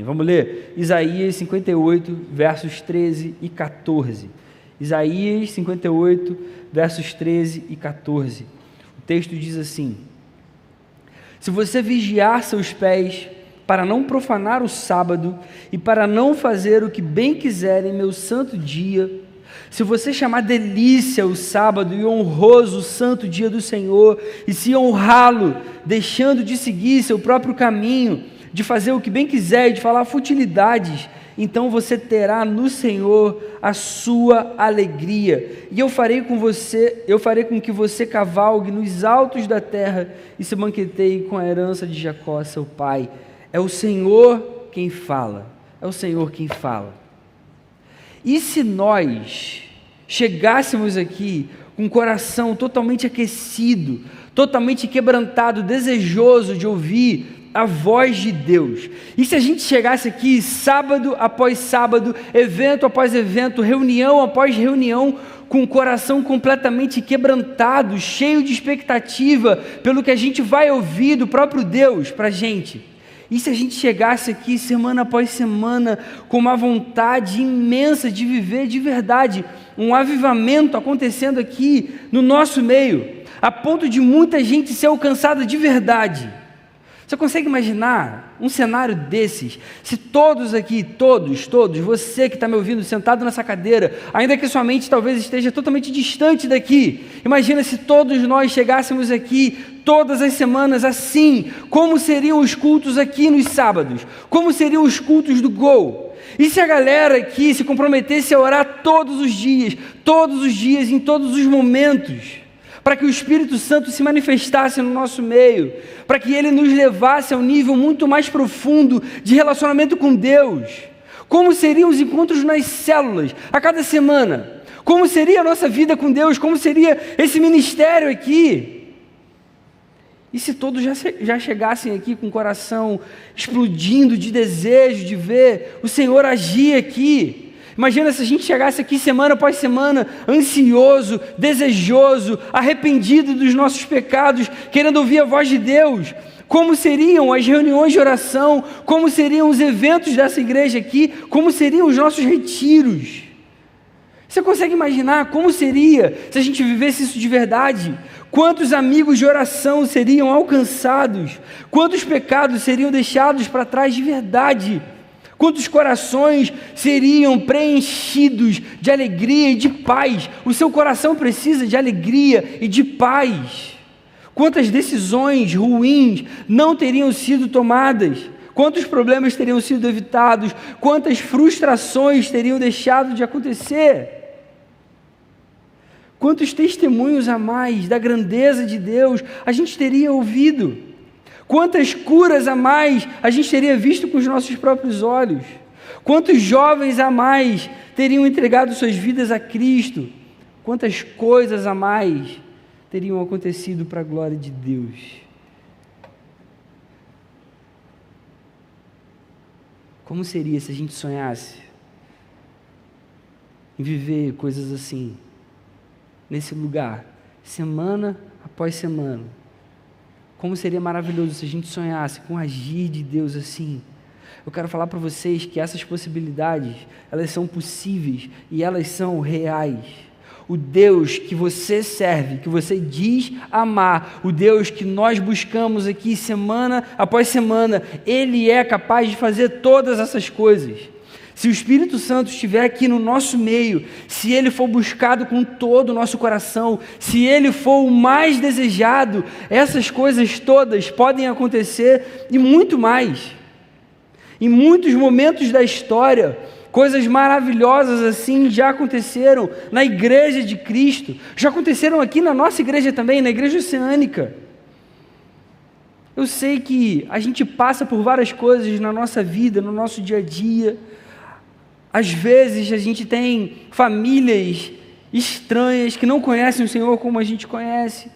Vamos ler Isaías 58, versos 13 e 14. Isaías 58, versos 13 e 14. O texto diz assim: se você vigiar seus pés para não profanar o sábado e para não fazer o que bem quiser em meu santo dia, se você chamar delícia o sábado e honroso o santo dia do Senhor, e se honrá-lo, deixando de seguir seu próprio caminho, de fazer o que bem quiser e de falar futilidades, então você terá no Senhor a sua alegria, e eu farei com que você cavalgue nos altos da terra e se banqueteie com a herança de Jacó, seu pai. É o Senhor quem fala, é o Senhor quem fala. E se nós chegássemos aqui com o coração totalmente aquecido, totalmente quebrantado, desejoso de ouvir a voz de Deus, e se a gente chegasse aqui sábado após sábado, evento após evento, reunião após reunião, com o coração completamente quebrantado, cheio de expectativa pelo que a gente vai ouvir do próprio Deus para a gente, e se a gente chegasse aqui semana após semana com uma vontade imensa de viver de verdade, um avivamento acontecendo aqui no nosso meio, a ponto de muita gente ser alcançada de verdade. Você consegue imaginar um cenário desses? Se todos aqui, todos, você que está me ouvindo sentado nessa cadeira, ainda que sua mente talvez esteja totalmente distante daqui, imagina se todos nós chegássemos aqui todas as semanas assim, como seriam os cultos aqui nos sábados? Como seriam os cultos do Gol? E se a galera aqui se comprometesse a orar todos os dias, em todos os momentos, para que o Espírito Santo se manifestasse no nosso meio, para que Ele nos levasse a um nível muito mais profundo de relacionamento com Deus? Como seriam os encontros nas células a cada semana? Como seria a nossa vida com Deus? Como seria esse ministério aqui? E se todos já chegassem aqui com o coração explodindo de desejo de ver o Senhor agir aqui? Imagina se a gente chegasse aqui semana após semana, ansioso, desejoso, arrependido dos nossos pecados, querendo ouvir a voz de Deus. Como seriam as reuniões de oração? Como seriam os eventos dessa igreja aqui? Como seriam os nossos retiros? Você consegue imaginar como seria se a gente vivesse isso de verdade? Quantos amigos de oração seriam alcançados? Quantos pecados seriam deixados para trás de verdade? Quantos corações seriam preenchidos de alegria e de paz? O seu coração precisa de alegria e de paz. Quantas decisões ruins não teriam sido tomadas? Quantos problemas teriam sido evitados? Quantas frustrações teriam deixado de acontecer? Quantos testemunhos a mais da grandeza de Deus a gente teria ouvido? Quantas curas a mais a gente teria visto com os nossos próprios olhos? Quantos jovens a mais teriam entregado suas vidas a Cristo? Quantas coisas a mais teriam acontecido para a glória de Deus? Como seria se a gente sonhasse em viver coisas assim, nesse lugar, semana após semana? Como seria maravilhoso se a gente sonhasse com o agir de Deus assim. Eu quero falar para vocês que essas possibilidades, elas são possíveis e elas são reais. O Deus que você serve, que você diz amar, o Deus que nós buscamos aqui semana após semana, Ele é capaz de fazer todas essas coisas. Se o Espírito Santo estiver aqui no nosso meio, se Ele for buscado com todo o nosso coração, se Ele for o mais desejado, essas coisas todas podem acontecer e muito mais. Em muitos momentos da história, coisas maravilhosas assim já aconteceram na igreja de Cristo, já aconteceram aqui na nossa igreja também, na igreja oceânica. Eu sei que a gente passa por várias coisas na nossa vida, no nosso dia a dia. Às vezes a gente tem famílias estranhas que não conhecem o Senhor como a gente conhece.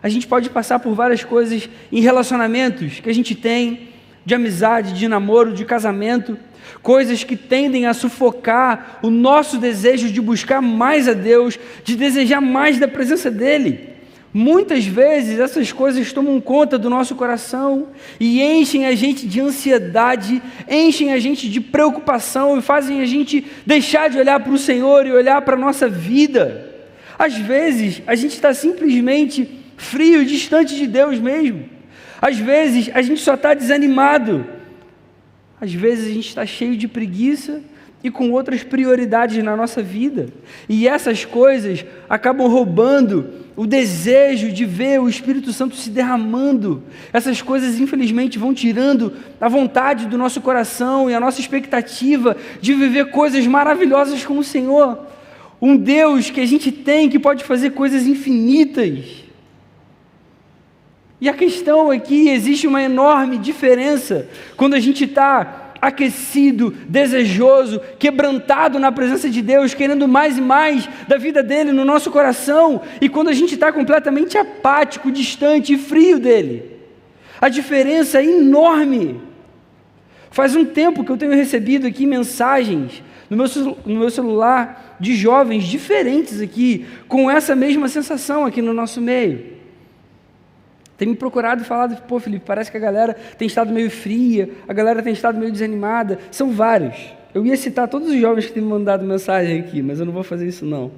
A gente pode passar por várias coisas em relacionamentos que a gente tem, de amizade, de namoro, de casamento, coisas que tendem a sufocar o nosso desejo de buscar mais a Deus, de desejar mais da presença dEle. Muitas vezes essas coisas tomam conta do nosso coração e enchem a gente de ansiedade, enchem a gente de preocupação e fazem a gente deixar de olhar para o Senhor e olhar para a nossa vida. Às vezes a gente está simplesmente frio, distante de Deus mesmo. Às vezes a gente só está desanimado. Às vezes a gente está cheio de preguiça e com outras prioridades na nossa vida. E essas coisas acabam roubando o desejo de ver o Espírito Santo se derramando. Essas coisas, infelizmente, vão tirando a vontade do nosso coração e a nossa expectativa de viver coisas maravilhosas com o Senhor. Um Deus que a gente tem, que pode fazer coisas infinitas. E a questão é que existe uma enorme diferença quando a gente está aquecido, desejoso, quebrantado na presença de Deus, querendo mais e mais da vida dele no nosso coração, e quando a gente está completamente apático, distante e frio dele. A diferença é enorme. Faz um tempo que eu tenho recebido aqui mensagens no meu celular de jovens diferentes aqui, com essa mesma sensação aqui no nosso meio. Tem me procurado e falado, pô, Felipe, parece que a galera tem estado meio fria, a galera tem estado meio desanimada. São vários. Eu ia citar todos os jovens que têm me mandado mensagem aqui, mas eu não vou fazer isso não.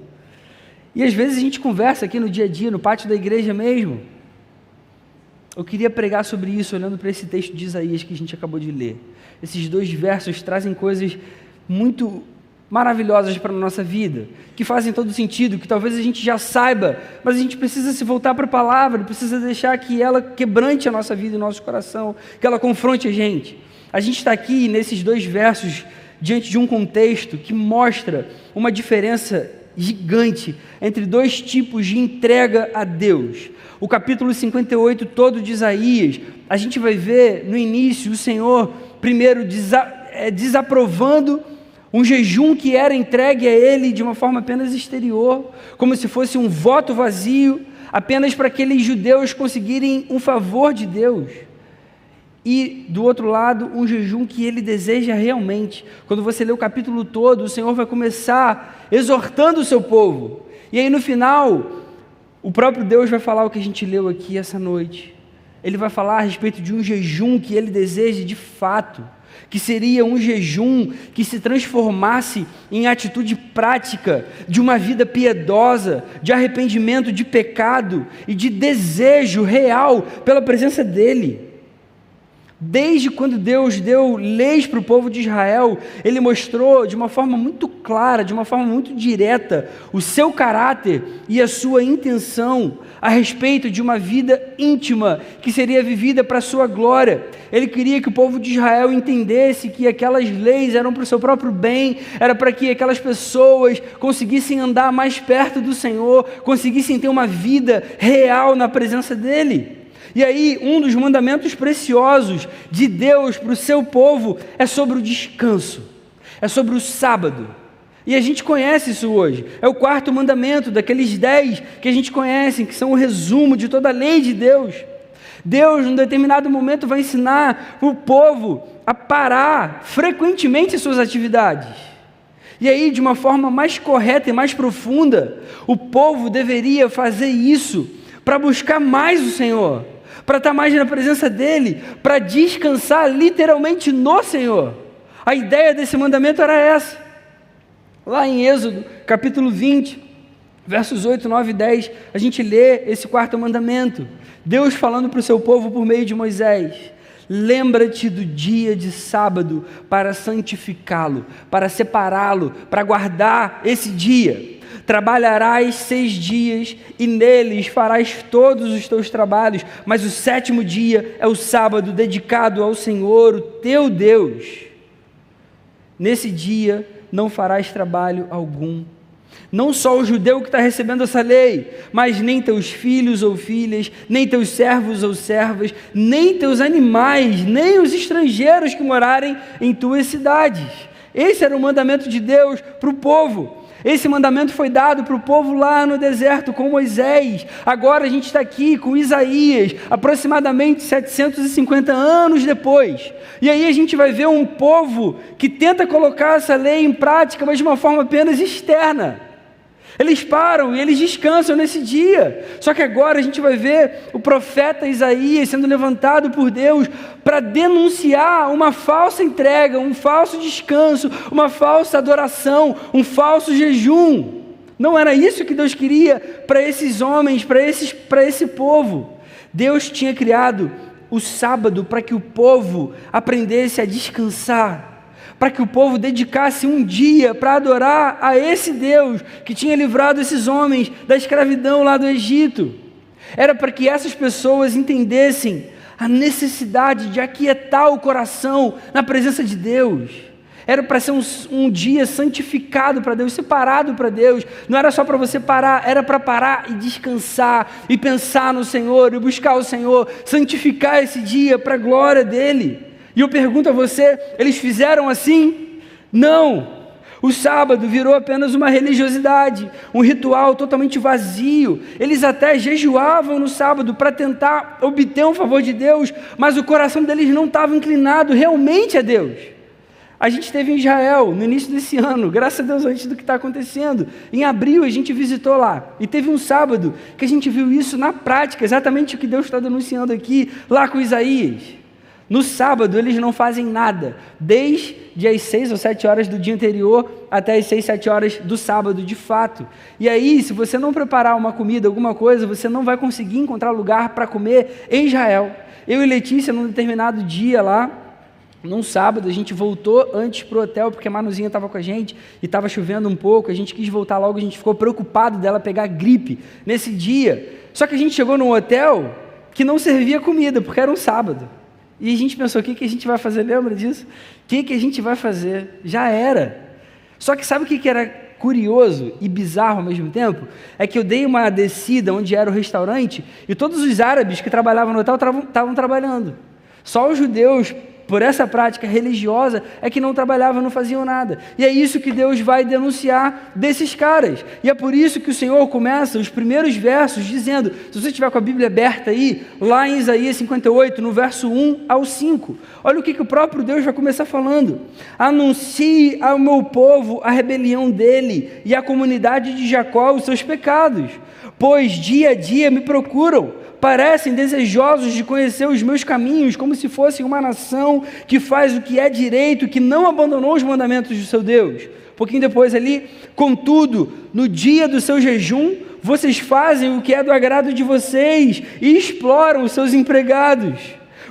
E às vezes a gente conversa aqui no dia a dia, no pátio da igreja mesmo. Eu queria pregar sobre isso, olhando para esse texto de Isaías que a gente acabou de ler. Esses 2 versos trazem coisas muito maravilhosas para a nossa vida, que fazem todo sentido, que talvez a gente já saiba, mas a gente precisa se voltar para a palavra, precisa deixar que ela quebrante a nossa vida e o nosso coração, que ela confronte a gente. A gente está aqui nesses 2 versos diante de um contexto que mostra uma diferença gigante entre 2 tipos de entrega a Deus. O capítulo 58 todo de Isaías, a gente vai ver no início o Senhor primeiro desaprovando um jejum que era entregue a ele de uma forma apenas exterior, como se fosse um voto vazio, apenas para aqueles judeus conseguirem um favor de Deus. E, do outro lado, um jejum que ele deseja realmente. Quando você lê o capítulo todo, o Senhor vai começar exortando o seu povo. E aí, no final, o próprio Deus vai falar o que a gente leu aqui essa noite. Ele vai falar a respeito de um jejum que ele deseja de fato, que seria um jejum que se transformasse em atitude prática de uma vida piedosa, de arrependimento de pecado e de desejo real pela presença dele. Desde quando Deus deu leis para o povo de Israel, Ele mostrou de uma forma muito clara, de uma forma muito direta, o seu caráter e a sua intenção a respeito de uma vida íntima que seria vivida para a sua glória. Ele queria que o povo de Israel entendesse que aquelas leis eram para o seu próprio bem, era para que aquelas pessoas conseguissem andar mais perto do Senhor, conseguissem ter uma vida real na presença dEle. E aí, um dos mandamentos preciosos de Deus para o seu povo é sobre o descanso, é sobre o sábado. E a gente conhece isso hoje, é o 4º mandamento, daqueles 10 que a gente conhece, que são o resumo de toda a lei de Deus. Deus, num determinado momento, vai ensinar o povo a parar frequentemente suas atividades. E aí, de uma forma mais correta e mais profunda, o povo deveria fazer isso para buscar mais o Senhor, para estar mais na presença dEle, para descansar literalmente no Senhor. A ideia desse mandamento era essa. Lá em Êxodo, capítulo 20, versos 8, 9 e 10, a gente lê esse 4º mandamento. Deus falando para o seu povo por meio de Moisés: lembra-te do dia de sábado para santificá-lo, para separá-lo, para guardar esse dia. Trabalharás 6 dias e neles farás todos os teus trabalhos, mas o 7º dia é o sábado dedicado ao Senhor, o teu Deus. Nesse dia não farás trabalho algum. Não só o judeu que está recebendo essa lei, mas nem teus filhos ou filhas, nem teus servos ou servas, nem teus animais, nem os estrangeiros que morarem em tuas cidades. Esse era o mandamento de Deus para o povo. Esse mandamento foi dado para o povo lá no deserto com Moisés. Agora a gente está aqui com Isaías, aproximadamente 750 anos depois. E aí a gente vai ver um povo que tenta colocar essa lei em prática, mas de uma forma apenas externa. Eles param e eles descansam nesse dia. Só que agora a gente vai ver o profeta Isaías sendo levantado por Deus para denunciar uma falsa entrega, um falso descanso, uma falsa adoração, um falso jejum. Não era isso que Deus queria para esses homens, para esse povo. Deus tinha criado o sábado para que o povo aprendesse a descansar, para que o povo dedicasse um dia para adorar a esse Deus que tinha livrado esses homens da escravidão lá do Egito. Era para que essas pessoas entendessem a necessidade de aquietar o coração na presença de Deus. Era para ser um dia santificado para Deus, separado para Deus. Não era só para você parar, era para parar e descansar, e pensar no Senhor, e buscar o Senhor, santificar esse dia para a glória dEle. E eu pergunto a você, eles fizeram assim? Não! O sábado virou apenas uma religiosidade, um ritual totalmente vazio. Eles até jejuavam no sábado para tentar obter um favor de Deus, mas o coração deles não estava inclinado realmente a Deus. A gente esteve em Israel no início desse ano, graças a Deus, antes do que está acontecendo. Em abril a gente visitou lá, e teve um sábado que a gente viu isso na prática, exatamente o que Deus está denunciando aqui, lá com Isaías. No sábado eles não fazem nada, desde as 6 ou 7 horas do dia anterior até as 6, 7 horas do sábado, de fato. E aí, se você não preparar uma comida, alguma coisa, você não vai conseguir encontrar lugar para comer em Israel. Eu e Letícia, num determinado dia lá, num sábado, a gente voltou antes para o hotel, porque a Manuzinha estava com a gente e estava chovendo um pouco, a gente quis voltar logo, a gente ficou preocupado dela pegar gripe nesse dia. Só que a gente chegou num hotel que não servia comida, porque era um sábado. E a gente pensou, o que a gente vai fazer? Lembra disso? O que a gente vai fazer? Já era. Só que sabe o que era curioso e bizarro ao mesmo tempo? É que eu dei uma descida onde era o restaurante e todos os árabes que trabalhavam no hotel estavam trabalhando. Só os judeus, por essa prática religiosa, é que não trabalhavam, não faziam nada. E é isso que Deus vai denunciar desses caras. E é por isso que o Senhor começa os primeiros versos dizendo, se você estiver com a Bíblia aberta aí, lá em Isaías 58, no verso 1 ao 5, olha o que o próprio Deus vai começar falando. Anuncie ao meu povo a rebelião dele e à comunidade de Jacó os seus pecados, pois dia a dia me procuram, parecem desejosos de conhecer os meus caminhos, como se fossem uma nação que faz o que é direito, que não abandonou os mandamentos do seu Deus. Um pouquinho depois ali, contudo, no dia do seu jejum, vocês fazem o que é do agrado de vocês e exploram os seus empregados.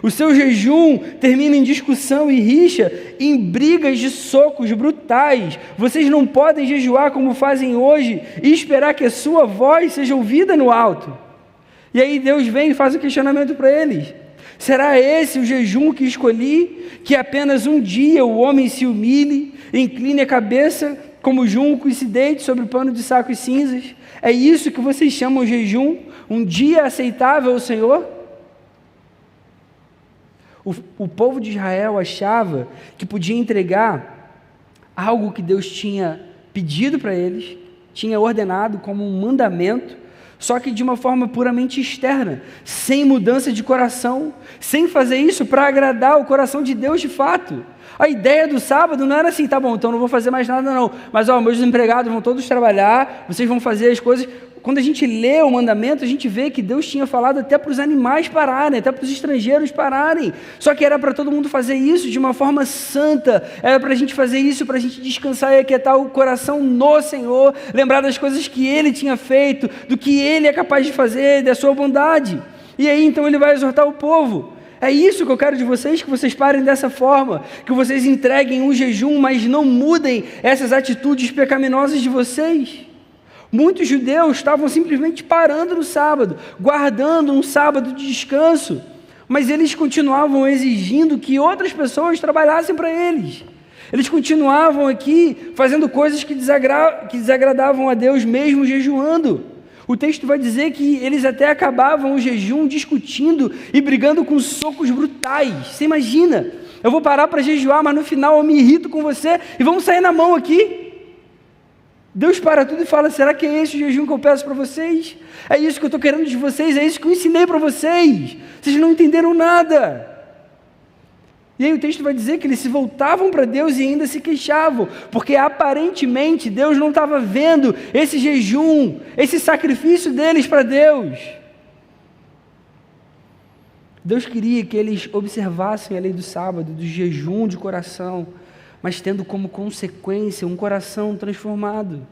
O seu jejum termina em discussão e rixa, em brigas de socos brutais. Vocês não podem jejuar como fazem hoje e esperar que a sua voz seja ouvida no alto. E aí Deus vem e faz um questionamento para eles. Será esse o jejum que escolhi? Que apenas um dia o homem se humilhe, incline a cabeça como junco e se deite sobre o pano de saco e cinzas? É isso que vocês chamam de jejum? Um dia aceitável ao Senhor? O povo de Israel achava que podia entregar algo que Deus tinha pedido para eles, tinha ordenado como um mandamento, só que de uma forma puramente externa, sem mudança de coração, sem fazer isso para agradar o coração de Deus de fato. A ideia do sábado não era assim, tá bom, então não vou fazer mais nada não, mas meus empregados vão todos trabalhar, vocês vão fazer as coisas. Quando a gente lê o mandamento, a gente vê que Deus tinha falado até para os animais pararem, até para os estrangeiros pararem, só que era para todo mundo fazer isso de uma forma santa, era para a gente fazer isso, para a gente descansar e aquietar o coração no Senhor, lembrar das coisas que Ele tinha feito, do que Ele é capaz de fazer, da sua bondade. E aí então Ele vai exortar o povo. É isso que eu quero de vocês, que vocês parem dessa forma, que vocês entreguem um jejum, mas não mudem essas atitudes pecaminosas de vocês. Muitos judeus estavam simplesmente parando no sábado, guardando um sábado de descanso, mas eles continuavam exigindo que outras pessoas trabalhassem para eles. Eles continuavam aqui fazendo coisas que desagradavam a Deus, mesmo jejuando. O texto vai dizer que eles até acabavam o jejum discutindo e brigando com socos brutais. Você imagina, eu vou parar para jejuar, mas no final eu me irrito com você e vamos sair na mão aqui. Deus para tudo e fala, será que é esse o jejum que eu peço para vocês? É isso que eu estou querendo de vocês, é isso que eu ensinei para vocês. Vocês não entenderam nada. E aí o texto vai dizer que eles se voltavam para Deus e ainda se queixavam, porque aparentemente Deus não estava vendo esse jejum, esse sacrifício deles para Deus. Deus queria que eles observassem a lei do sábado, do jejum de coração, mas tendo como consequência um coração transformado.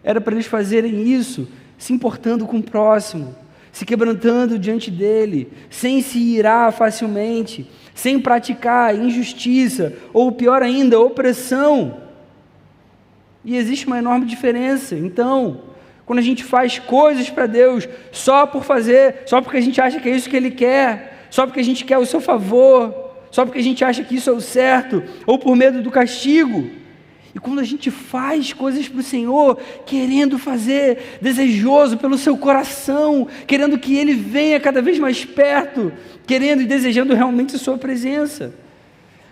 Era para eles fazerem isso, se importando com o próximo, se quebrantando diante dele, sem se irar facilmente, sem praticar injustiça, ou pior ainda, opressão. E existe uma enorme diferença. Então, quando a gente faz coisas para Deus só por fazer, só porque a gente acha que é isso que Ele quer, só porque a gente quer o seu favor, só porque a gente acha que isso é o certo, ou por medo do castigo. E quando a gente faz coisas para o Senhor, querendo fazer, desejoso pelo seu coração, querendo que Ele venha cada vez mais perto, querendo e desejando realmente a sua presença.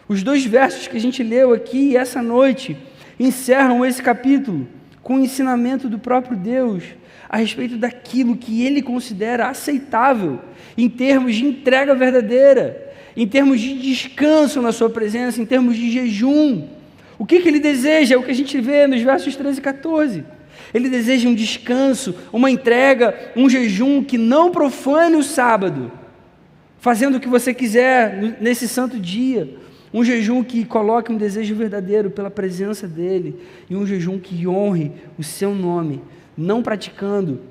Os 2 versos que a gente leu aqui essa noite encerram esse capítulo com o ensinamento do próprio Deus a respeito daquilo que Ele considera aceitável em termos de entrega verdadeira, em termos de descanso na sua presença, em termos de jejum. O que Ele deseja? É o que a gente vê nos versos 13 e 14. Ele deseja um descanso, uma entrega, um jejum que não profane o sábado, fazendo o que você quiser nesse santo dia. Um jejum que coloque um desejo verdadeiro pela presença dEle, e um jejum que honre o seu nome, não praticando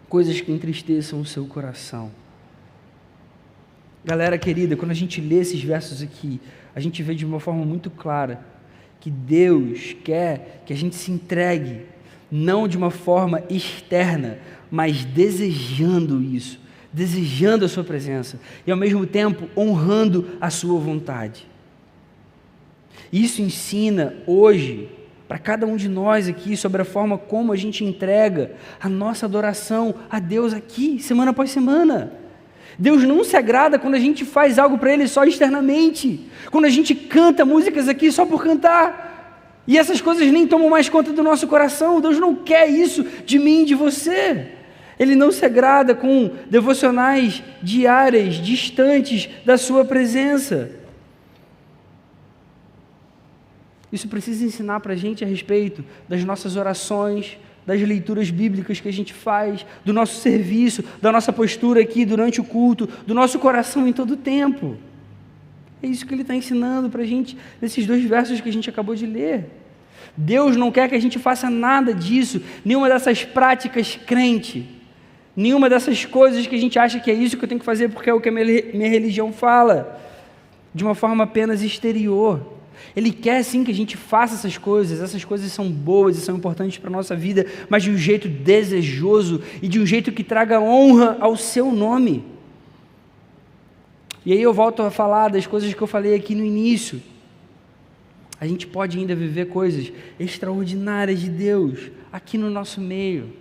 coisas que entristeçam o seu coração. Galera querida, quando a gente lê esses versos aqui, a gente vê de uma forma muito clara que Deus quer que a gente se entregue, não de uma forma externa, mas desejando isso, desejando a sua presença, e ao mesmo tempo honrando a sua vontade. Isso ensina hoje, para cada um de nós aqui, sobre a forma como a gente entrega a nossa adoração a Deus aqui, semana após semana. Deus não se agrada quando a gente faz algo para Ele só externamente, quando a gente canta músicas aqui só por cantar, e essas coisas nem tomam mais conta do nosso coração. Deus não quer isso de mim e de você. Ele não se agrada com devocionais diárias, distantes da sua presença. Isso precisa ensinar para a gente a respeito das nossas orações, das leituras bíblicas que a gente faz, do nosso serviço, da nossa postura aqui durante o culto, do nosso coração em todo o tempo. É isso que Ele está ensinando para a gente nesses 2 versos que a gente acabou de ler. Deus não quer que a gente faça nada disso, nenhuma dessas práticas crente, nenhuma dessas coisas que a gente acha que é isso que eu tenho que fazer porque é o que a minha religião fala, de uma forma apenas exterior. Ele quer sim que a gente faça essas coisas são boas e são importantes para a nossa vida, mas de um jeito desejoso e de um jeito que traga honra ao seu nome. E aí eu volto a falar das coisas que eu falei aqui no início. A gente pode ainda viver coisas extraordinárias de Deus aqui no nosso meio.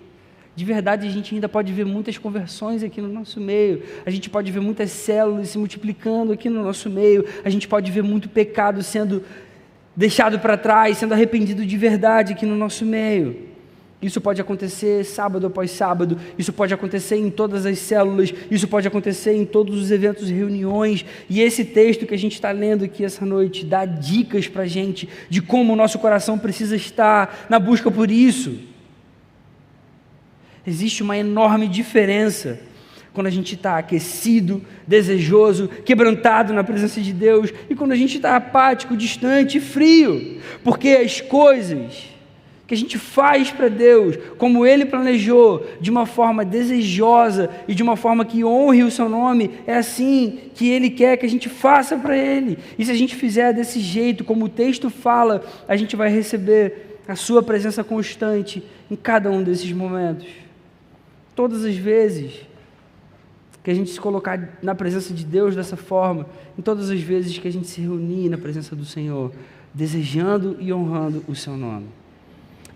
De verdade, a gente ainda pode ver muitas conversões aqui no nosso meio, a gente pode ver muitas células se multiplicando aqui no nosso meio, a gente pode ver muito pecado sendo deixado para trás, sendo arrependido de verdade aqui no nosso meio. Isso pode acontecer sábado após sábado, isso pode acontecer em todas as células, isso pode acontecer em todos os eventos e reuniões, e esse texto que a gente está lendo aqui essa noite dá dicas para a gente de como o nosso coração precisa estar na busca por isso. Existe uma enorme diferença quando a gente está aquecido, desejoso, quebrantado na presença de Deus, e quando a gente está apático, distante, frio, porque as coisas que a gente faz para Deus, como Ele planejou, de uma forma desejosa e de uma forma que honre o seu nome, é assim que Ele quer que a gente faça para Ele. E se a gente fizer desse jeito, como o texto fala, a gente vai receber a sua presença constante em cada um desses momentos. Todas as vezes que a gente se colocar na presença de Deus dessa forma, em todas as vezes que a gente se reunir na presença do Senhor, desejando e honrando o seu nome.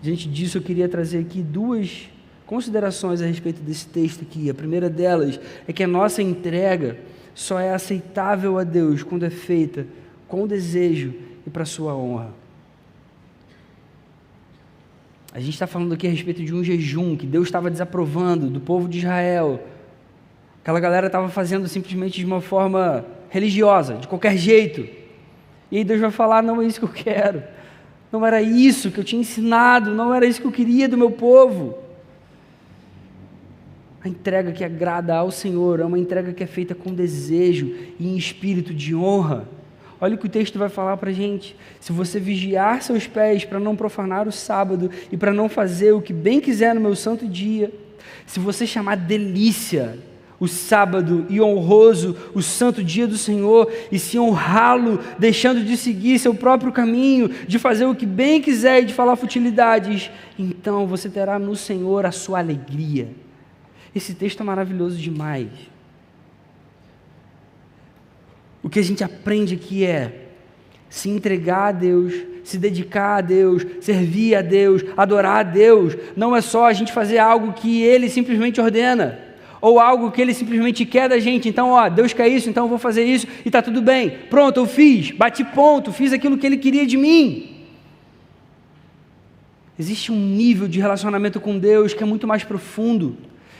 Diante disso, eu queria trazer aqui 2 considerações a respeito desse texto aqui. A primeira delas é que a nossa entrega só é aceitável a Deus quando é feita com desejo e para sua honra. A gente está falando aqui a respeito de um jejum que Deus estava desaprovando do povo de Israel. Aquela galera estava fazendo simplesmente de uma forma religiosa, de qualquer jeito. E aí Deus vai falar, não é isso que eu quero. Não era isso que eu tinha ensinado, não era isso que eu queria do meu povo. A entrega que agrada ao Senhor é uma entrega que é feita com desejo e em espírito de honra. Olha o que o texto vai falar para a gente. Se você vigiar seus pés para não profanar o sábado e para não fazer o que bem quiser no meu santo dia, se você chamar delícia o sábado e honroso o santo dia do Senhor e se honrá-lo, deixando de seguir seu próprio caminho, de fazer o que bem quiser e de falar futilidades, então você terá no Senhor a sua alegria. Esse texto é maravilhoso demais. O que a gente aprende aqui é se entregar a Deus, se dedicar a Deus, servir a Deus, adorar a Deus. Não é só a gente fazer algo que Ele simplesmente ordena, ou algo que Ele simplesmente quer da gente. Então, Deus quer isso, então eu vou fazer isso e está tudo bem. Pronto, eu fiz, bati ponto, fiz aquilo que Ele queria de mim. Existe um nível de relacionamento com Deus que é muito mais profundo.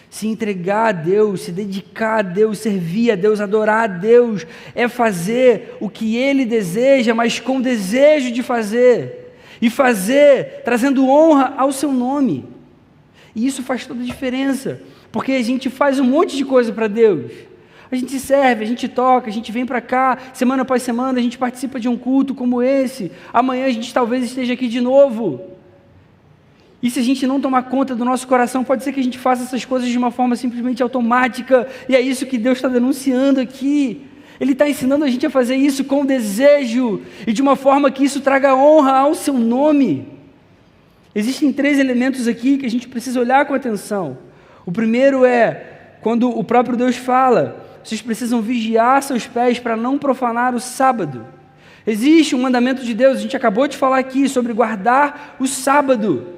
Se entregar a Deus, se dedicar a Deus, servir a Deus, adorar a Deus, é fazer o que Ele deseja, mas com desejo de fazer, e fazer trazendo honra ao seu nome. E isso faz toda a diferença, porque a gente faz um monte de coisa para Deus. A gente serve, a gente toca, a gente vem para cá, semana após semana, a gente participa de um culto como esse, amanhã a gente talvez esteja aqui de novo. E se a gente não tomar conta do nosso coração, pode ser que a gente faça essas coisas de uma forma simplesmente automática, e é isso que Deus está denunciando aqui. Ele está ensinando a gente a fazer isso com desejo, e de uma forma que isso traga honra ao seu nome. Existem 3 elementos aqui que a gente precisa olhar com atenção. O primeiro é, quando o próprio Deus fala, vocês precisam vigiar seus pés para não profanar o sábado. Existe um mandamento de Deus, a gente acabou de falar aqui sobre guardar o sábado.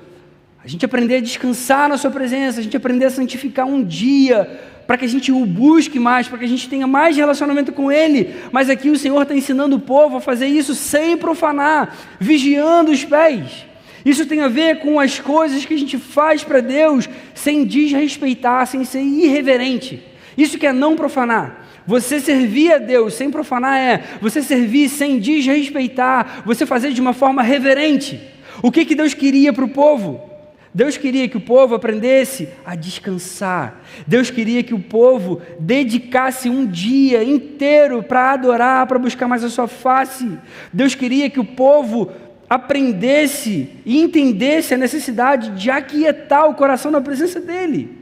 A gente aprender a descansar na sua presença, a gente aprender a santificar um dia, para que a gente o busque mais, para que a gente tenha mais relacionamento com Ele. Mas aqui o Senhor está ensinando o povo a fazer isso sem profanar, vigiando os pés. Isso tem a ver com as coisas que a gente faz para Deus, sem desrespeitar, sem ser irreverente. Isso que é não profanar. Você servir a Deus sem profanar é você servir sem desrespeitar, você fazer de uma forma reverente. O que Deus queria para o povo? Deus queria que o povo aprendesse a descansar. Deus queria que o povo dedicasse um dia inteiro para adorar, para buscar mais a sua face. Deus queria que o povo aprendesse e entendesse a necessidade de aquietar o coração na presença dEle.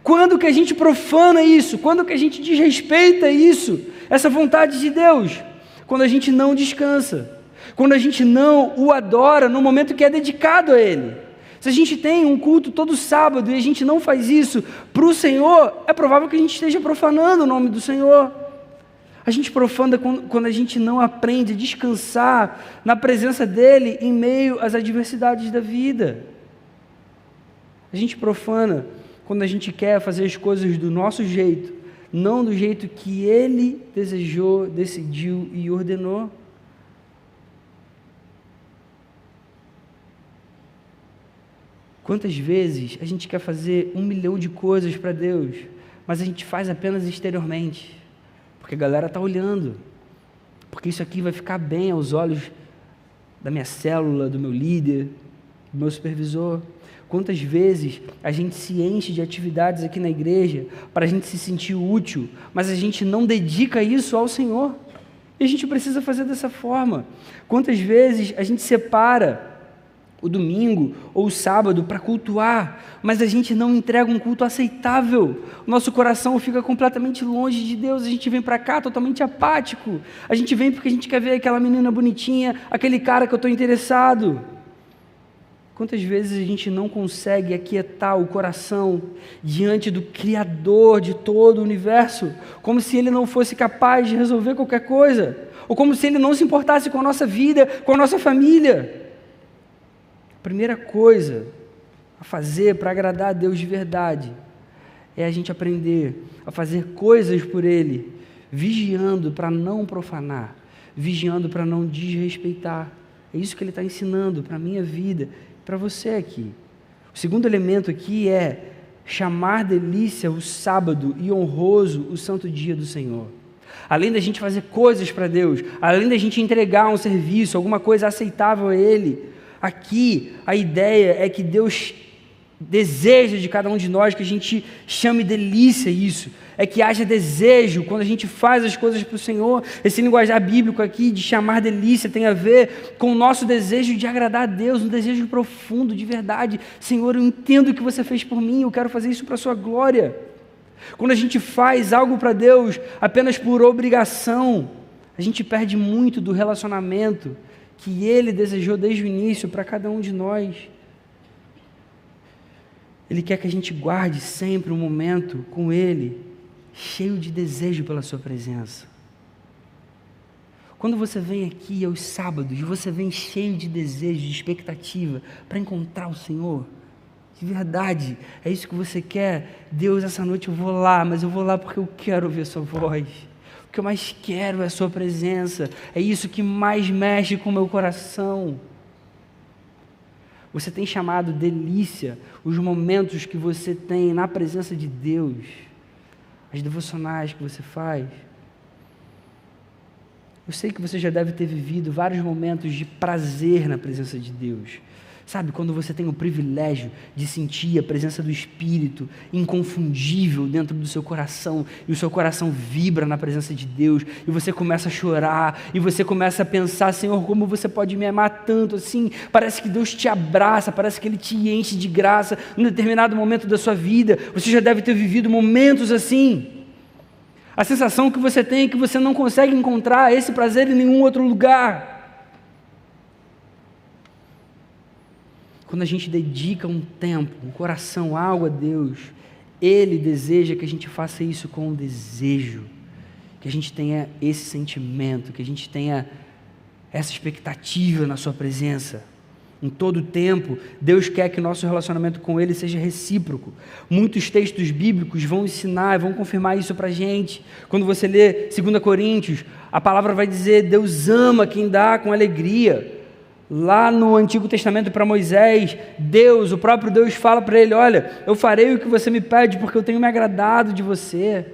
Quando que a gente profana isso? Quando que a gente desrespeita isso? Essa vontade de Deus? Quando a gente não descansa. Quando a gente não o adora no momento que é dedicado a Ele. Se a gente tem um culto todo sábado e a gente não faz isso para o Senhor, é provável que a gente esteja profanando o nome do Senhor. A gente profana quando a gente não aprende a descansar na presença dEle em meio às adversidades da vida. A gente profana quando a gente quer fazer as coisas do nosso jeito, não do jeito que Ele desejou, decidiu e ordenou. Quantas vezes a gente quer fazer 1 milhão de coisas para Deus, mas a gente faz apenas exteriormente, porque a galera está olhando, porque isso aqui vai ficar bem aos olhos da minha célula, do meu líder, do meu supervisor. Quantas vezes a gente se enche de atividades aqui na igreja para a gente se sentir útil, mas a gente não dedica isso ao Senhor, e a gente precisa fazer dessa forma. Quantas vezes a gente separa o domingo ou o sábado para cultuar, mas a gente não entrega um culto aceitável, o nosso coração fica completamente longe de Deus, a gente vem para cá totalmente apático, a gente vem porque a gente quer ver aquela menina bonitinha, aquele cara que eu estou interessado. Quantas vezes a gente não consegue aquietar o coração diante do Criador de todo o universo, como se Ele não fosse capaz de resolver qualquer coisa, ou como se Ele não se importasse com a nossa vida, com a nossa família. A primeira coisa a fazer para agradar a Deus de verdade é a gente aprender a fazer coisas por Ele, vigiando para não profanar, vigiando para não desrespeitar. É isso que Ele está ensinando para a minha vida, para você aqui. O segundo elemento aqui é chamar delícia o sábado e honroso o santo dia do Senhor. além da gente fazer coisas para Deus, além da gente entregar um serviço, alguma coisa aceitável a Ele, aqui a ideia é que Deus deseja de cada um de nós que a gente chame delícia isso, é que haja desejo quando a gente faz as coisas para o Senhor. Esse linguajar bíblico aqui de chamar delícia tem a ver com o nosso desejo de agradar a Deus, um desejo profundo, de verdade. Senhor, eu entendo o que você fez por mim, eu quero fazer isso para a sua glória. Quando a gente faz algo para Deus apenas por obrigação, a gente perde muito do relacionamento que Ele desejou desde o início para cada um de nós. Ele quer que a gente guarde sempre um momento com Ele, cheio de desejo pela sua presença. Quando você vem aqui aos sábados, você vem cheio de desejo, de expectativa para encontrar o Senhor. De verdade, é isso que você quer? Deus, essa noite eu vou lá, mas eu vou lá porque eu quero ouvir a sua voz. O que eu mais quero é a sua presença. É isso que mais mexe com o meu coração. Você tem chamado delícia os momentos que você tem na presença de Deus, as devocionais que você faz. Eu sei que você já deve ter vivido vários momentos de prazer na presença de Deus. Sabe, quando você tem o privilégio de sentir a presença do Espírito inconfundível dentro do seu coração, e o seu coração vibra na presença de Deus, e você começa a chorar, e você começa a pensar, Senhor, como você pode me amar tanto assim? Parece que Deus te abraça, parece que Ele te enche de graça num determinado momento da sua vida. Você já deve ter vivido momentos assim. A sensação que você tem é que você não consegue encontrar esse prazer em nenhum outro lugar. Quando a gente dedica um tempo, um coração, algo a Deus, Ele deseja que a gente faça isso com desejo, que a gente tenha esse sentimento, que a gente tenha essa expectativa na sua presença. Em todo o tempo, Deus quer que o nosso relacionamento com Ele seja recíproco. Muitos textos bíblicos vão ensinar, vão confirmar isso para a gente. Quando você lê 2 Coríntios, a palavra vai dizer, Deus ama quem dá com alegria. Lá no Antigo Testamento para Moisés, Deus, o próprio Deus fala para ele, olha, eu farei o que você me pede porque eu tenho me agradado de você.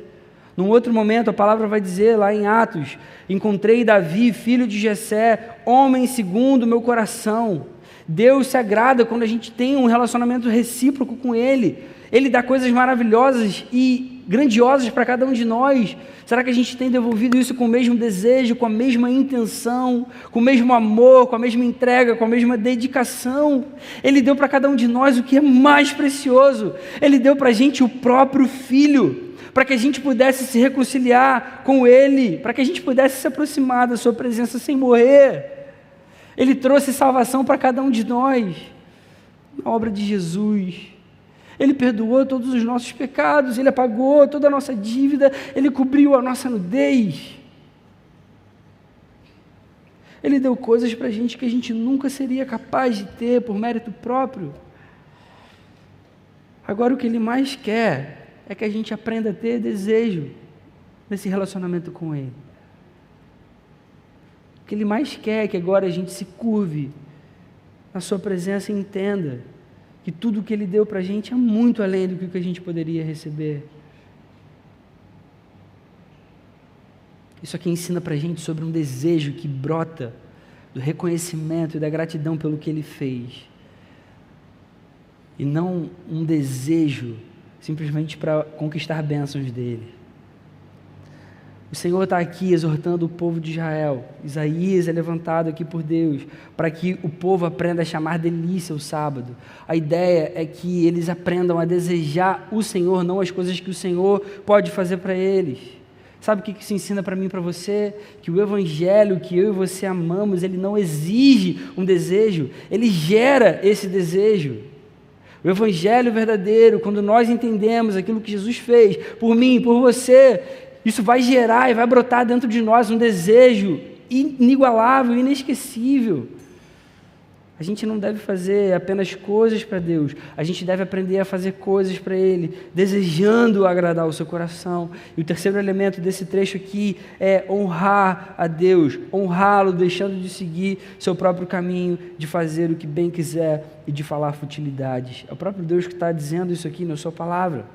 Num outro momento, a palavra vai dizer lá em Atos, encontrei Davi, filho de Jessé, homem segundo o meu coração. Deus se agrada quando a gente tem um relacionamento recíproco com Ele. Ele dá coisas maravilhosas e grandiosas para cada um de nós. Será que a gente tem devolvido isso com o mesmo desejo, com a mesma intenção, com o mesmo amor, com a mesma entrega, com a mesma dedicação? Ele deu para cada um de nós o que é mais precioso. Ele deu para a gente o próprio Filho, para que a gente pudesse se reconciliar com Ele, para que a gente pudesse se aproximar da Sua presença sem morrer. Ele trouxe salvação para cada um de nós, na obra de Jesus. Ele perdoou todos os nossos pecados, Ele apagou toda a nossa dívida, Ele cobriu a nossa nudez. Ele deu coisas para a gente que a gente nunca seria capaz de ter por mérito próprio. Agora o que Ele mais quer é que a gente aprenda a ter desejo nesse relacionamento com Ele. O que Ele mais quer é que agora a gente se curve na Sua presença e entenda que tudo o que Ele deu para a gente é muito além do que a gente poderia receber. Isso aqui ensina para a gente sobre um desejo que brota do reconhecimento e da gratidão pelo que Ele fez. E não um desejo simplesmente para conquistar bênçãos dEle. O Senhor está aqui exortando o povo de Israel. Isaías é levantado aqui por Deus para que o povo aprenda a chamar delícia o sábado. A ideia é que eles aprendam a desejar o Senhor, não as coisas que o Senhor pode fazer para eles. Sabe o que isso ensina para mim e para você? Que o Evangelho que eu e você amamos, ele não exige um desejo, ele gera esse desejo. O Evangelho verdadeiro, quando nós entendemos aquilo que Jesus fez por mim, por você, isso vai gerar e vai brotar dentro de nós um desejo inigualável, inesquecível. A gente não deve fazer apenas coisas para Deus, a gente deve aprender a fazer coisas para Ele, desejando agradar o seu coração. E o terceiro elemento desse trecho aqui é honrar a Deus, honrá-lo, deixando de seguir seu próprio caminho, de fazer o que bem quiser e de falar futilidades. É o próprio Deus que está dizendo isso aqui na sua palavra.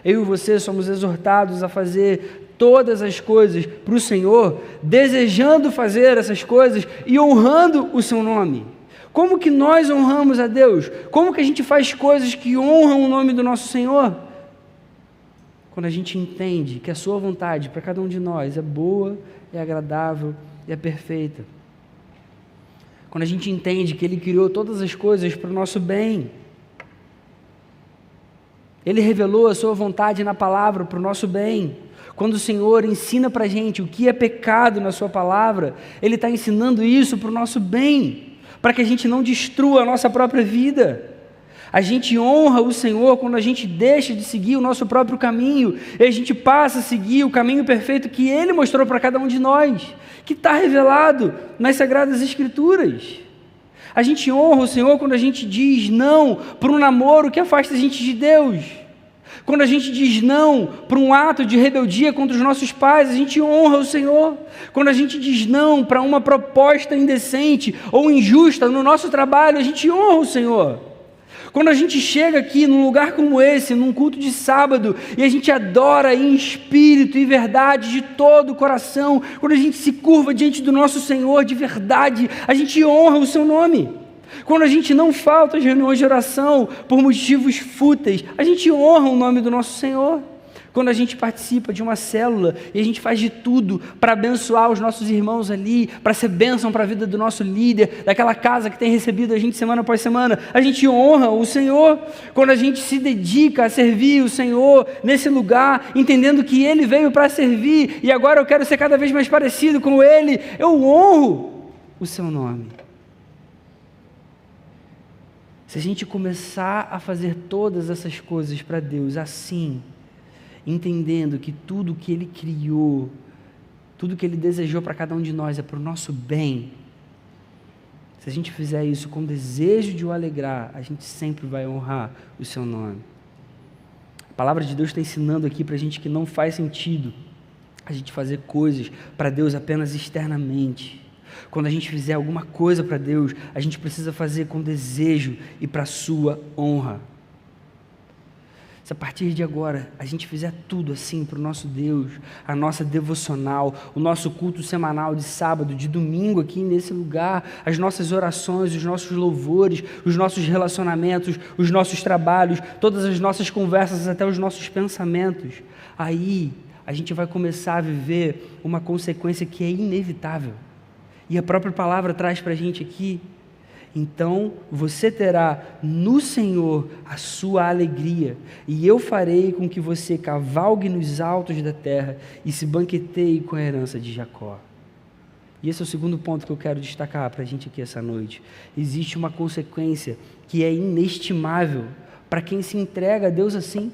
Eu e você somos exortados a fazer todas as coisas para o Senhor, desejando fazer essas coisas e honrando o seu nome. Como que nós honramos a Deus? Como que a gente faz coisas que honram o nome do nosso Senhor? Quando a gente entende que a sua vontade para cada um de nós é boa, é agradável e é perfeita. Quando a gente entende que Ele criou todas as coisas para o nosso bem. Ele revelou a sua vontade na palavra para o nosso bem. Quando o Senhor ensina para a gente o que é pecado na sua palavra, Ele está ensinando isso para o nosso bem, para que a gente não destrua a nossa própria vida. A gente honra o Senhor quando a gente deixa de seguir o nosso próprio caminho e a gente passa a seguir o caminho perfeito que Ele mostrou para cada um de nós, que está revelado nas Sagradas Escrituras. A gente honra o Senhor quando a gente diz não para um namoro que afasta a gente de Deus. Quando a gente diz não para um ato de rebeldia contra os nossos pais, a gente honra o Senhor. Quando a gente diz não para uma proposta indecente ou injusta no nosso trabalho, a gente honra o Senhor. Quando a gente chega aqui num lugar como esse, num culto de sábado, e a gente adora em espírito e verdade de todo o coração, quando a gente se curva diante do nosso Senhor de verdade, a gente honra o seu nome. Quando a gente não falta às reuniões de oração por motivos fúteis, a gente honra o nome do nosso Senhor. Quando a gente participa de uma célula e a gente faz de tudo para abençoar os nossos irmãos ali, para ser bênção para a vida do nosso líder, daquela casa que tem recebido a gente semana após semana, a gente honra o Senhor. Quando a gente se dedica a servir o Senhor nesse lugar, entendendo que Ele veio para servir e agora eu quero ser cada vez mais parecido com Ele, eu honro o seu nome. Se a gente começar a fazer todas essas coisas para Deus assim, entendendo que tudo que Ele criou, tudo que Ele desejou para cada um de nós é para o nosso bem, se a gente fizer isso com desejo de o alegrar, a gente sempre vai honrar o seu nome. A palavra de Deus está ensinando aqui para a gente que não faz sentido a gente fazer coisas para Deus apenas externamente. Quando a gente fizer alguma coisa para Deus, a gente precisa fazer com desejo e para a sua honra. Se a partir de agora a gente fizer tudo assim para o nosso Deus, a nossa devocional, o nosso culto semanal de sábado, de domingo aqui nesse lugar, as nossas orações, os nossos louvores, os nossos relacionamentos, os nossos trabalhos, todas as nossas conversas, até os nossos pensamentos, aí a gente vai começar a viver uma consequência que é inevitável. E a própria palavra traz para a gente aqui: então você terá no Senhor a sua alegria, e eu farei com que você cavalgue nos altos da terra e se banqueteie com a herança de Jacó. E esse é o segundo ponto que eu quero destacar para a gente aqui essa noite. Existe uma consequência que é inestimável para quem se entrega a Deus assim.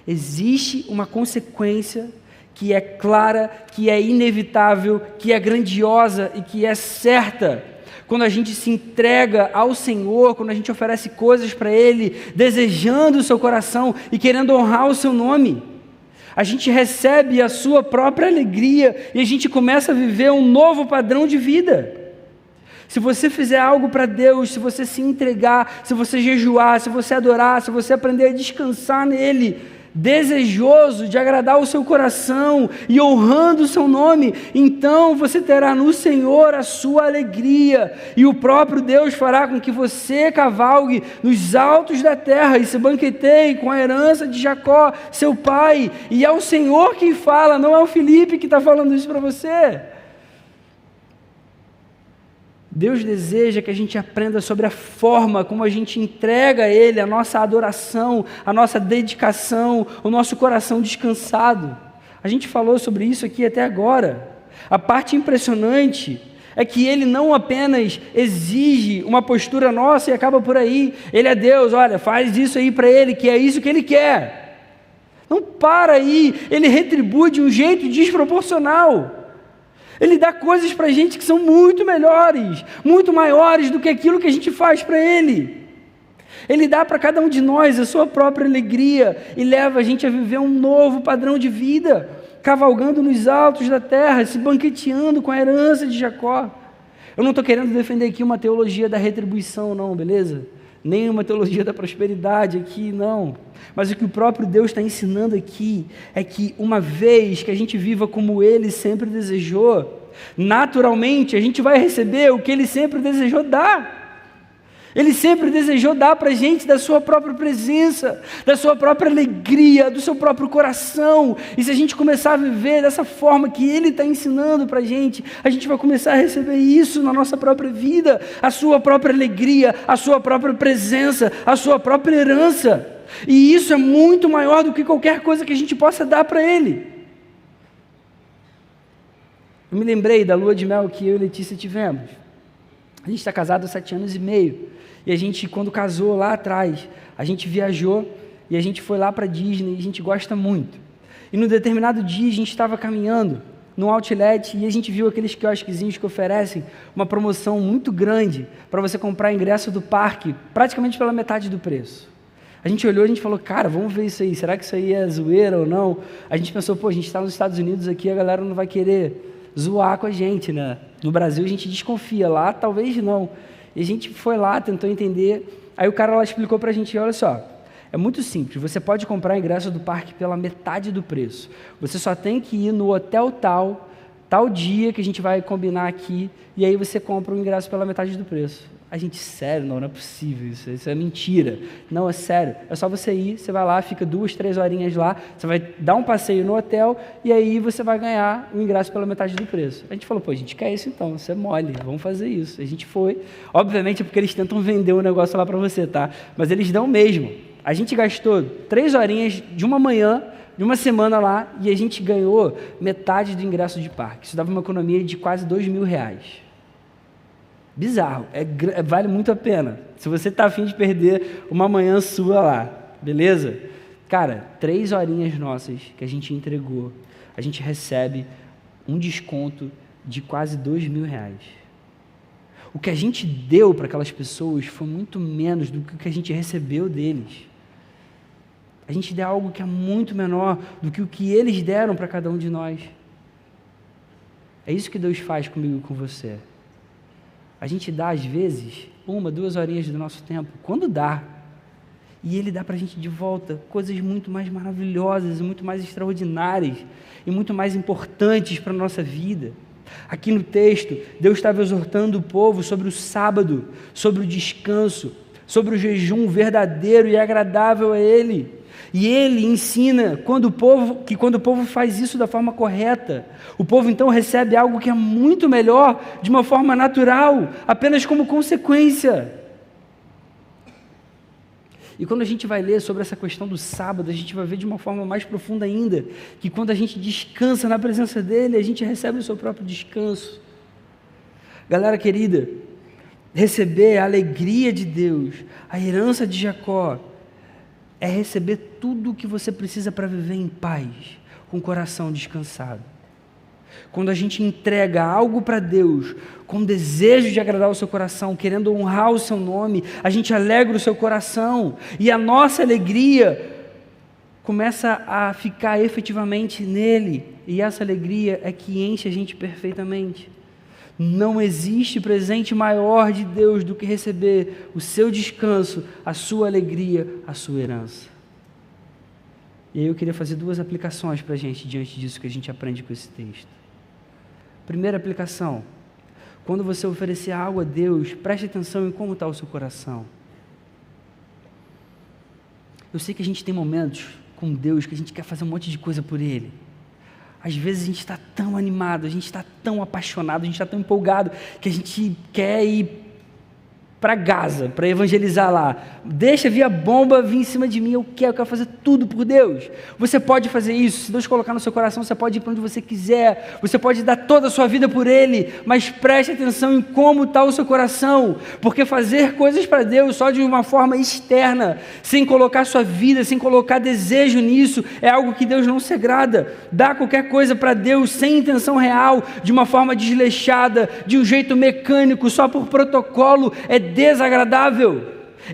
Existe uma consequência que é clara, que é inevitável, que é grandiosa e que é certa. Quando a gente se entrega ao Senhor, quando a gente oferece coisas para Ele, desejando o seu coração e querendo honrar o seu nome, a gente recebe a sua própria alegria e a gente começa a viver um novo padrão de vida. Se você fizer algo para Deus, se você se entregar, se você jejuar, se você adorar, se você aprender a descansar nele, desejoso de agradar o seu coração e honrando o seu nome, então você terá no Senhor a sua alegria, e o próprio Deus fará com que você cavalgue nos altos da terra e se banqueteie com a herança de Jacó, seu pai. E é o Senhor quem fala, não é o Felipe que está falando isso para você. Deus deseja que a gente aprenda sobre a forma como a gente entrega a Ele a nossa adoração, a nossa dedicação, o nosso coração descansado. A gente falou sobre isso aqui até agora. A parte impressionante é que Ele não apenas exige uma postura nossa e acaba por aí. Ele é Deus, olha, faz isso aí para Ele, que é isso que Ele quer. Não para aí, Ele retribui de um jeito desproporcional. Ele dá coisas para a gente que são muito melhores, muito maiores do que aquilo que a gente faz para Ele. Ele dá para cada um de nós a sua própria alegria e leva a gente a viver um novo padrão de vida, cavalgando nos altos da terra, se banqueteando com a herança de Jacó. Eu não estou querendo defender aqui uma teologia da retribuição, não, beleza? Nem uma teologia da prosperidade aqui, não. Mas o que o próprio Deus está ensinando aqui é que uma vez que a gente viva como Ele sempre desejou, naturalmente a gente vai receber o que Ele sempre desejou dar. Ele sempre desejou dar para a gente da sua própria presença, da sua própria alegria, do seu próprio coração. E se a gente começar a viver dessa forma que Ele está ensinando para a gente vai começar a receber isso na nossa própria vida, a sua própria alegria, a sua própria presença, a sua própria herança. E isso é muito maior do que qualquer coisa que a gente possa dar para Ele. Eu me lembrei da lua de mel que eu e Letícia tivemos. A gente está casado há 7 anos e meio. E a gente, quando casou lá atrás, a gente viajou e a gente foi lá para Disney e a gente gosta muito. E num determinado dia a gente estava caminhando num outlet e a gente viu aqueles quiosquezinhos que oferecem uma promoção muito grande para você comprar ingresso do parque praticamente pela metade do preço. A gente olhou e a gente falou, cara, vamos ver isso aí, será que isso aí é zoeira ou não? A gente pensou, a gente está nos Estados Unidos aqui, a galera não vai querer zoar com a gente, né? No Brasil a gente desconfia, lá talvez não. E a gente foi lá, tentou entender, aí o cara lá explicou pra gente, olha só, é muito simples, você pode comprar ingresso do parque pela metade do preço, você só tem que ir no hotel tal dia que a gente vai combinar aqui, e aí você compra o ingresso pela metade do preço. A gente, sério, não é possível isso é mentira. Não, é sério, é só você ir, você vai lá, fica 2, 3 horinhas lá, você vai dar um passeio no hotel, e aí você vai ganhar o ingresso pela metade do preço. A gente falou, a gente quer isso então, isso é mole, vamos fazer isso. A gente foi, obviamente é porque eles tentam vender o negócio lá para você, tá? Mas eles dão mesmo. A gente gastou 3 horinhas de uma manhã, de uma semana lá, e a gente ganhou metade do ingresso de parque. Isso dava uma economia de quase R$2.000. Bizarro, vale muito a pena. Se você está a fim de perder uma manhã sua lá, beleza? Cara, 3 horinhas nossas que a gente entregou, a gente recebe um desconto de quase R$2.000. O que a gente deu para aquelas pessoas foi muito menos do que o que a gente recebeu deles. A gente deu algo que é muito menor do que o que eles deram para cada um de nós. É isso que Deus faz comigo e com você. A gente dá, às vezes, 1, 2 horinhas do nosso tempo, quando dá. E Ele dá para a gente de volta coisas muito mais maravilhosas, muito mais extraordinárias e muito mais importantes para a nossa vida. Aqui no texto, Deus estava exortando o povo sobre o sábado, sobre o descanso, sobre o jejum verdadeiro e agradável a Ele. E Ele ensina que quando o povo faz isso da forma correta, o povo então recebe algo que é muito melhor, de uma forma natural, apenas como consequência. E quando a gente vai ler sobre essa questão do sábado, a gente vai ver de uma forma mais profunda ainda, que quando a gente descansa na presença dEle, a gente recebe o seu próprio descanso. Galera querida, receber a alegria de Deus, a herança de Jacó, é receber tudo o que você precisa para viver em paz, com o coração descansado. Quando a gente entrega algo para Deus, com desejo de agradar o seu coração, querendo honrar o seu nome, a gente alegra o seu coração, e a nossa alegria começa a ficar efetivamente nele, e essa alegria é que enche a gente perfeitamente. Não existe presente maior de Deus do que receber o seu descanso, a sua alegria, a sua herança. E aí eu queria fazer 2 aplicações para a gente, diante disso que a gente aprende com esse texto. Primeira aplicação: quando você oferecer algo a Deus, preste atenção em como está o seu coração. Eu sei que a gente tem momentos com Deus que a gente quer fazer um monte de coisa por Ele. Às vezes a gente está tão animado, a gente está tão apaixonado, a gente está tão empolgado, que a gente quer ir para Gaza, para evangelizar lá. Deixa vir a bomba vir em cima de mim, eu quero fazer tudo por Deus. Você pode fazer isso, se Deus colocar no seu coração, você pode ir para onde você quiser, você pode dar toda a sua vida por Ele, mas preste atenção em como está o seu coração, porque fazer coisas para Deus só de uma forma externa, sem colocar sua vida, sem colocar desejo nisso, é algo que Deus não se agrada. Dar qualquer coisa para Deus sem intenção real, de uma forma desleixada, de um jeito mecânico, só por protocolo, é desagradável.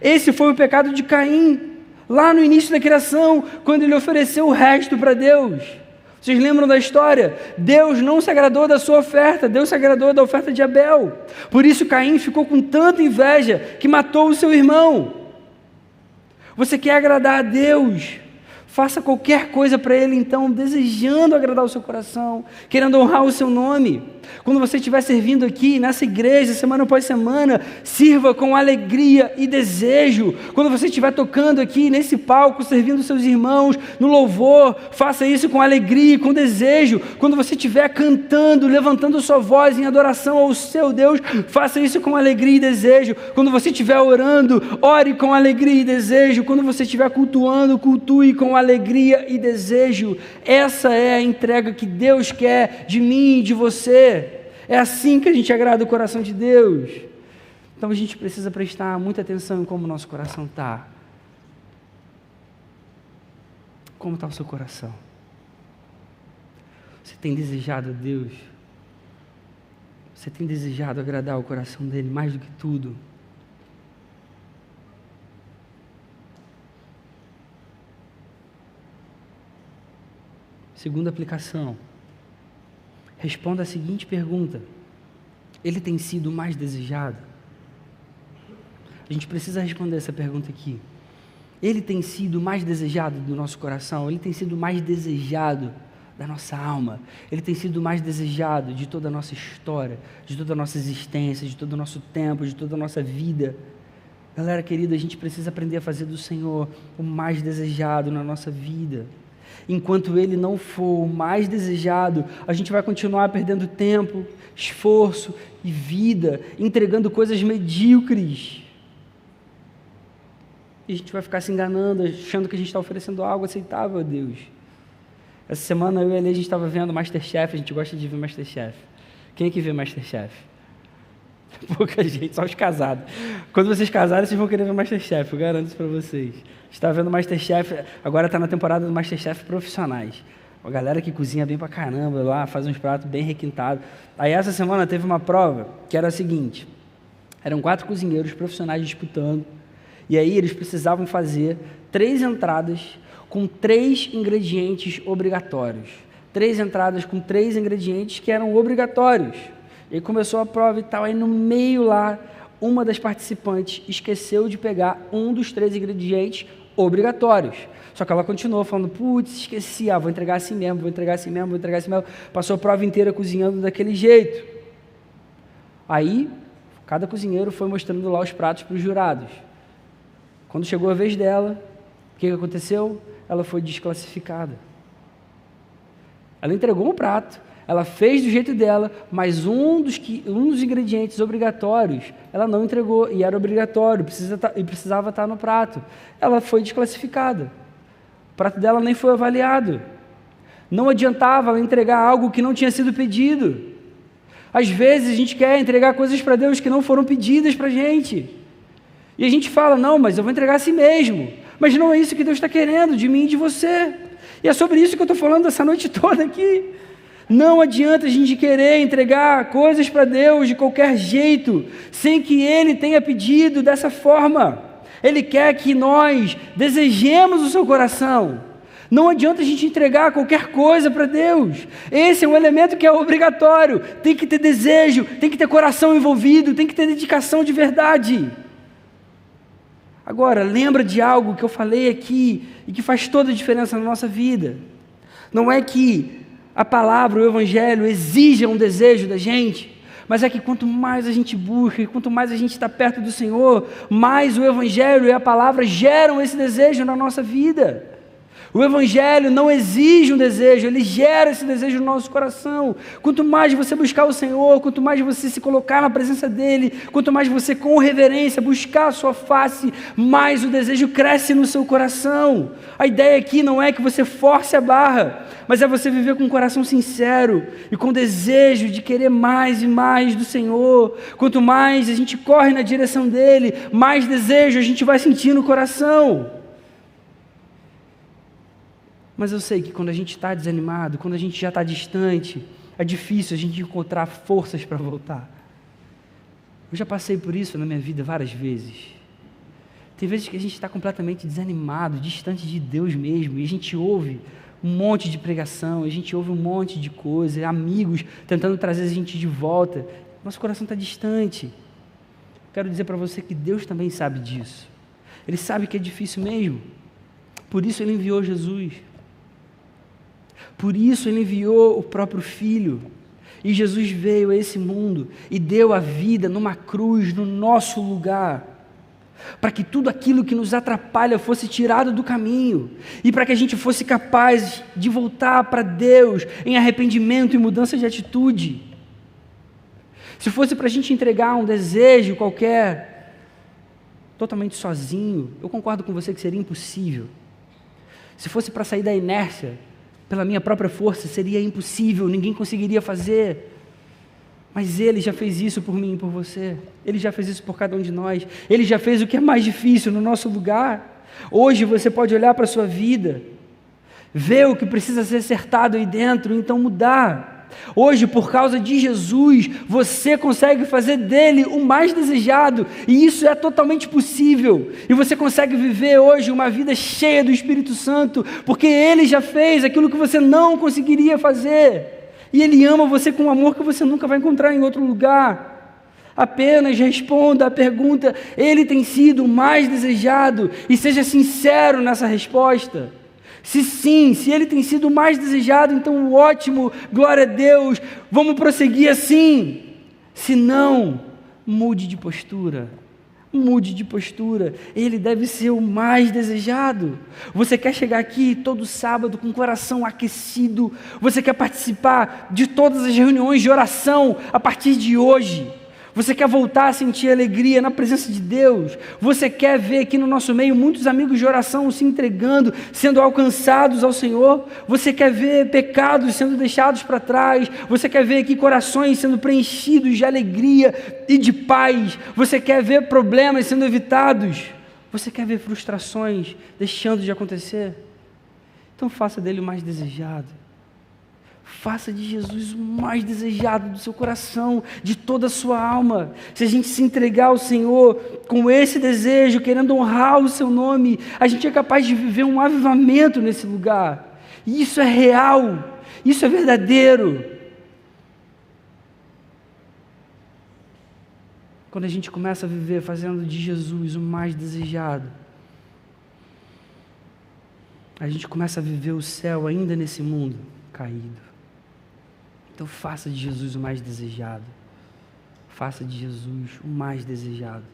Esse foi o pecado de Caim, lá no início da criação, quando ele ofereceu o resto para Deus. Vocês lembram da história? Deus não se agradou da sua oferta, Deus se agradou da oferta de Abel. Por isso Caim ficou com tanta inveja que matou o seu irmão. Você quer agradar a Deus? Faça qualquer coisa para Ele, então, desejando agradar o seu coração, querendo honrar o seu nome. Quando você estiver servindo aqui, nessa igreja, semana após semana, sirva com alegria e desejo. Quando você estiver tocando aqui, nesse palco, servindo seus irmãos, no louvor, faça isso com alegria e com desejo. Quando você estiver cantando, levantando sua voz em adoração ao seu Deus, faça isso com alegria e desejo. Quando você estiver orando, ore com alegria e desejo. Quando você estiver cultuando, cultue com alegria e desejo. Essa é a entrega que Deus quer de mim e de você. É assim que a gente agrada o coração de Deus. Então a gente precisa prestar muita atenção em como o nosso coração está. Como está o seu coração? Você tem desejado a Deus? Você tem desejado agradar o coração dele mais do que tudo? Segunda aplicação. Responda a seguinte pergunta: ele tem sido mais desejado? A gente precisa responder essa pergunta aqui. Ele tem sido mais desejado do nosso coração? Ele tem sido mais desejado da nossa alma? Ele tem sido mais desejado de toda a nossa história, de toda a nossa existência, de todo o nosso tempo, de toda a nossa vida? Galera querida, a gente precisa aprender a fazer do Senhor o mais desejado na nossa vida. Enquanto Ele não for o mais desejado, a gente vai continuar perdendo tempo, esforço e vida, entregando coisas medíocres. E a gente vai ficar se enganando, achando que a gente está oferecendo algo aceitável a Deus. Essa semana eu e a Lê, a gente estava vendo Masterchef, a gente gosta de ver Masterchef. Quem é que vê Masterchef? Pouca gente, só os casados. Quando vocês casarem, vocês vão querer ver Masterchef, eu garanto isso para vocês. Está vendo Masterchef, agora está na temporada do Masterchef profissionais. A galera que cozinha bem pra caramba lá, faz uns pratos bem requintados. Aí essa semana teve uma prova que era a seguinte: eram 4 cozinheiros profissionais disputando, e aí eles precisavam fazer 3 entradas com 3 ingredientes obrigatórios. 3 entradas com 3 ingredientes que eram obrigatórios. E aí começou a prova e tal, aí no meio lá, uma das participantes esqueceu de pegar um dos 3 ingredientes obrigatórios. Só que ela continuou falando, putz, esqueci, vou entregar assim mesmo, vou entregar assim mesmo, vou entregar assim mesmo. Passou a prova inteira cozinhando daquele jeito. Aí, cada cozinheiro foi mostrando lá os pratos para os jurados. Quando chegou a vez dela, o que aconteceu? Ela foi desclassificada. Ela entregou um prato, ela fez do jeito dela, mas um dos ingredientes obrigatórios, ela não entregou, e era obrigatório, precisava estar no prato. Ela foi desclassificada. O prato dela nem foi avaliado. Não adiantava ela entregar algo que não tinha sido pedido. Às vezes a gente quer entregar coisas para Deus que não foram pedidas para a gente. E a gente fala, não, mas eu vou entregar a si mesmo. Mas não é isso que Deus está querendo de mim e de você. E é sobre isso que eu estou falando essa noite toda aqui. Não adianta a gente querer entregar coisas para Deus de qualquer jeito, sem que Ele tenha pedido dessa forma. Ele quer que nós desejemos o seu coração. Não adianta a gente entregar qualquer coisa para Deus. Esse é um elemento que é obrigatório. Tem que ter desejo, tem que ter coração envolvido, tem que ter dedicação de verdade. Agora, lembra de algo que eu falei aqui e que faz toda a diferença na nossa vida. Não é que a palavra, o evangelho, exija um desejo da gente, mas é que quanto mais a gente busca, quanto mais a gente está perto do Senhor, mais o evangelho e a palavra geram esse desejo na nossa vida. O Evangelho não exige um desejo, ele gera esse desejo no nosso coração. Quanto mais você buscar o Senhor, quanto mais você se colocar na presença dEle, quanto mais você com reverência buscar a sua face, mais o desejo cresce no seu coração. A ideia aqui não é que você force a barra, mas é você viver com um coração sincero e com desejo de querer mais e mais do Senhor. Quanto mais a gente corre na direção dEle, mais desejo a gente vai sentir no coração. Mas eu sei que quando a gente está desanimado, quando a gente já está distante, é difícil a gente encontrar forças para voltar. Eu já passei por isso na minha vida várias vezes. Tem vezes que a gente está completamente desanimado, distante de Deus mesmo, e a gente ouve um monte de pregação, a gente ouve um monte de coisa, amigos tentando trazer a gente de volta. Nosso coração está distante. Quero dizer para você que Deus também sabe disso. Ele sabe que é difícil mesmo. Por isso Ele enviou Jesus. Por isso Ele enviou o próprio Filho. E Jesus veio a esse mundo e deu a vida numa cruz no nosso lugar, para que tudo aquilo que nos atrapalha fosse tirado do caminho, e para que a gente fosse capaz de voltar para Deus em arrependimento e mudança de atitude. Se fosse para a gente entregar um desejo qualquer, totalmente sozinho, eu concordo com você que seria impossível. Se fosse para sair da inércia, pela minha própria força, seria impossível, ninguém conseguiria fazer. Mas Ele já fez isso por mim e por você. Ele já fez isso por cada um de nós. Ele já fez o que é mais difícil no nosso lugar. Hoje você pode olhar para a sua vida, ver o que precisa ser acertado aí dentro, então mudar. Hoje, por causa de Jesus, você consegue fazer dele o mais desejado, e isso é totalmente possível, e você consegue viver hoje uma vida cheia do Espírito Santo, porque Ele já fez aquilo que você não conseguiria fazer, e Ele ama você com um amor que você nunca vai encontrar em outro lugar. Apenas responda a pergunta: Ele tem sido o mais desejado, e seja sincero nessa resposta. Se sim, se Ele tem sido o mais desejado, então ótimo, glória a Deus, vamos prosseguir assim. Se não, mude de postura, mude de postura, Ele deve ser o mais desejado. Você quer chegar aqui todo sábado com o coração aquecido, você quer participar de todas as reuniões de oração a partir de hoje. Você quer voltar a sentir alegria na presença de Deus? Você quer ver aqui no nosso meio muitos amigos de oração se entregando, sendo alcançados ao Senhor? Você quer ver pecados sendo deixados para trás? Você quer ver aqui corações sendo preenchidos de alegria e de paz? Você quer ver problemas sendo evitados? Você quer ver frustrações deixando de acontecer? Então faça dele o mais desejado. Faça de Jesus o mais desejado do seu coração, de toda a sua alma. Se a gente se entregar ao Senhor com esse desejo, querendo honrar o seu nome, a gente é capaz de viver um avivamento nesse lugar. E isso é real, isso é verdadeiro. Quando a gente começa a viver fazendo de Jesus o mais desejado, a gente começa a viver o céu ainda nesse mundo caído. Então faça de Jesus o mais desejado. Faça de Jesus o mais desejado.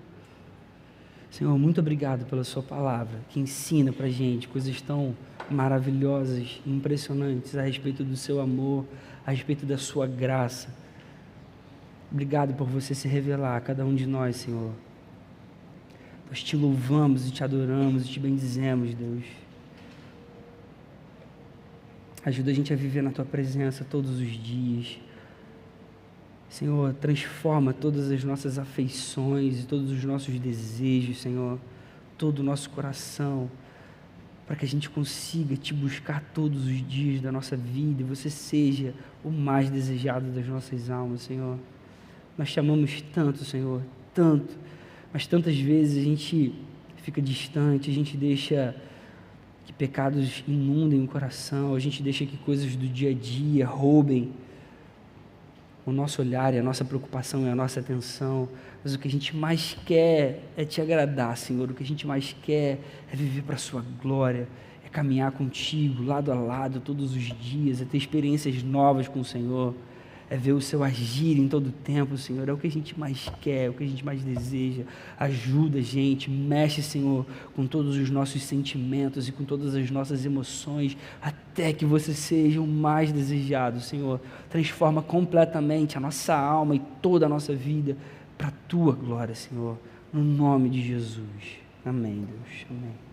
Senhor, muito obrigado pela sua palavra, que ensina para a gente coisas tão maravilhosas e impressionantes a respeito do seu amor, a respeito da sua graça. Obrigado por você se revelar a cada um de nós, Senhor. Nós te louvamos e te adoramos e te bendizemos, Deus. Ajuda a gente a viver na Tua presença todos os dias. Senhor, transforma todas as nossas afeições e todos os nossos desejos, Senhor, todo o nosso coração, para que a gente consiga Te buscar todos os dias da nossa vida e você seja o mais desejado das nossas almas, Senhor. Nós Te amamos tanto, Senhor, tanto, mas tantas vezes a gente fica distante, a gente deixa que pecados inundem o coração, a gente deixa que coisas do dia a dia roubem o nosso olhar e a nossa preocupação e a nossa atenção, mas o que a gente mais quer é Te agradar, Senhor, o que a gente mais quer é viver para a Sua glória, é caminhar contigo, lado a lado, todos os dias, é ter experiências novas com o Senhor, é ver o Seu agir em todo o tempo, Senhor. É o que a gente mais quer, é o que a gente mais deseja. Ajuda a gente, mexe, Senhor, com todos os nossos sentimentos e com todas as nossas emoções, até que Você seja o mais desejado, Senhor. Transforma completamente a nossa alma e toda a nossa vida para a Tua glória, Senhor. No nome de Jesus. Amém, Deus. Amém.